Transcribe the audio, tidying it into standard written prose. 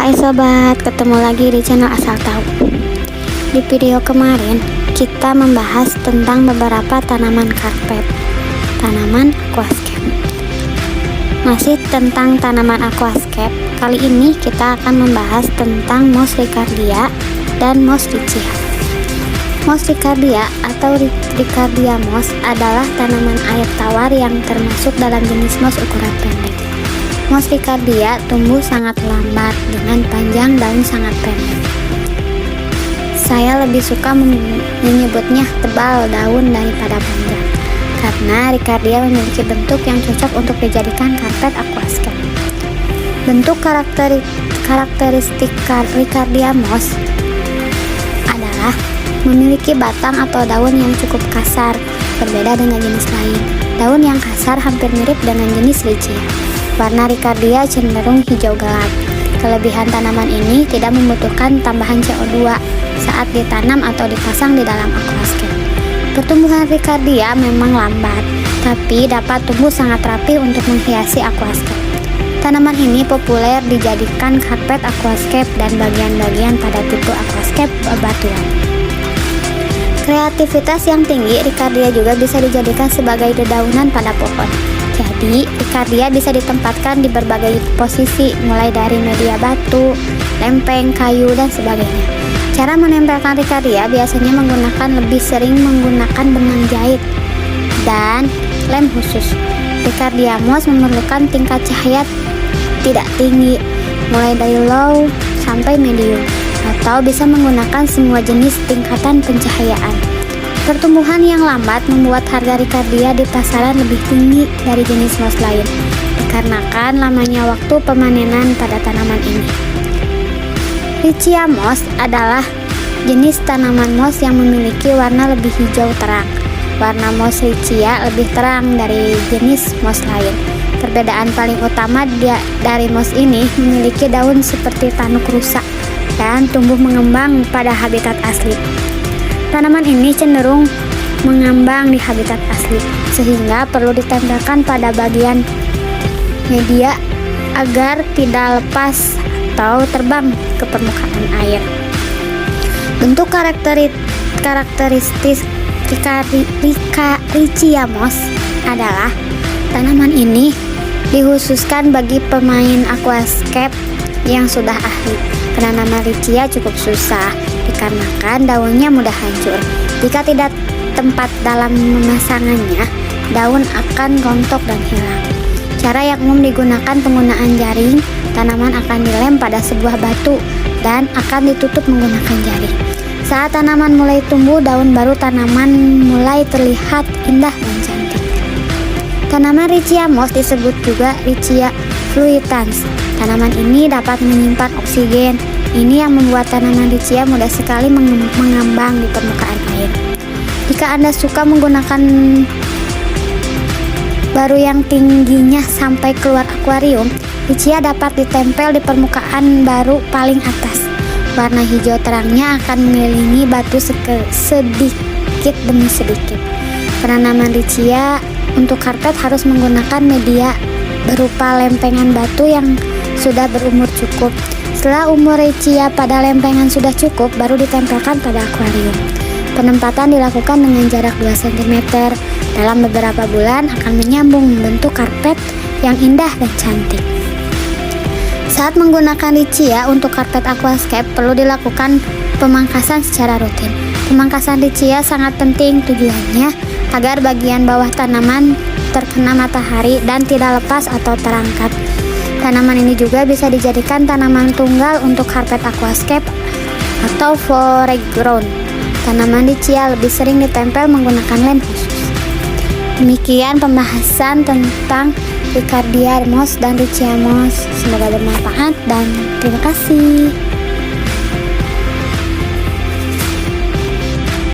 Hai sobat, ketemu lagi di channel Asal Tahu. Di video kemarin kita membahas tentang beberapa tanaman karpet, tanaman aquascape. Masih tentang tanaman aquascape, kali ini kita akan membahas tentang Moss ricardia dan Moss riccia. Moss ricardia atau Ricardia moss adalah tanaman air tawar yang termasuk dalam jenis moss ukuran pendek. Moss ricardia tumbuh sangat lambat dengan panjang daun sangat pendek. Saya lebih suka menyebutnya tebal daun daripada panjang, karena ricardia memiliki bentuk yang cocok untuk dijadikan karpet aquascape. Bentuk karakteristik ricardia moss adalah memiliki batang atau daun yang cukup kasar, berbeda dengan jenis lain. Daun yang kasar hampir mirip dengan jenis riccia. Warna ricardia cenderung hijau gelap. Kelebihan tanaman ini tidak membutuhkan tambahan CO2 saat ditanam atau dipasang di dalam aquascape. Pertumbuhan ricardia memang lambat, tapi dapat tumbuh sangat rapi untuk menghiasi aquascape. Tanaman ini populer dijadikan karpet aquascape dan bagian-bagian pada tipe aquascape bebatuan. Kreativitas yang tinggi, ricardia juga bisa dijadikan sebagai dedaunan pada pohon. Jadi, ricardia bisa ditempatkan di berbagai posisi, mulai dari media batu, lempeng, kayu, dan sebagainya. Cara menempelkan ricardia biasanya lebih sering menggunakan benang jahit dan lem khusus. Ricardia moss memerlukan tingkat cahaya tidak tinggi, mulai dari low sampai medium, atau bisa menggunakan semua jenis tingkatan pencahayaan. Pertumbuhan yang lambat membuat harga ricardia di pasaran lebih tinggi dari jenis moss lain, dikarenakan lamanya waktu pemanenan pada tanaman ini. Riccia moss adalah jenis tanaman moss yang memiliki warna lebih hijau terang. Warna moss riccia lebih terang dari jenis moss lain. Perbedaan paling utama dari moss ini memiliki daun seperti tanduk rusa dan tumbuh mengembang pada habitat asli. Tanaman ini cenderung mengambang di habitat asli, sehingga perlu ditempelkan pada bagian media agar tidak lepas atau terbang ke permukaan air. Bentuk karakteristik Riccia moss adalah tanaman ini dikhususkan bagi pemain aquascape yang sudah ahli. Penanaman riccia cukup susah dikarenakan daunnya mudah hancur. Jika tidak tempat dalam pemasangannya, daun akan rontok dan hilang. Cara yang umum digunakan penggunaan jaring. Tanaman akan dilem pada sebuah batu dan akan ditutup menggunakan jaring. Saat tanaman mulai tumbuh, daun baru tanaman mulai terlihat indah dan cantik. Tanaman Riccia moss disebut juga Riccia fluitans. Tanaman ini dapat menyimpan oksigen. Ini yang membuat tanaman riccia mudah sekali mengambang di permukaan air. Jika Anda suka menggunakan baru yang tingginya sampai keluar akuarium, riccia dapat ditempel di permukaan baru paling atas. Warna hijau terangnya akan mengelilingi batu sedikit demi sedikit. Penanaman riccia untuk karpet harus menggunakan media berupa lempengan batu yang sudah berumur cukup. Setelah umur riccia pada lempengan sudah cukup, baru ditempelkan pada akuarium. Penempatan dilakukan dengan jarak 2 cm. Dalam beberapa bulan akan menyambung membentuk karpet yang indah dan cantik. Saat menggunakan riccia untuk karpet aquascape, perlu dilakukan pemangkasan secara rutin. Pemangkasan riccia sangat penting, tujuannya agar bagian bawah tanaman terkena matahari dan tidak lepas atau terangkat. Tanaman ini juga bisa dijadikan tanaman tunggal untuk karpet aquascape atau foreground. Tanaman riccia lebih sering ditempel menggunakan lem khusus. Demikian pembahasan tentang Ricardia moss dan Riccia moss. Semoga bermanfaat dan terima kasih.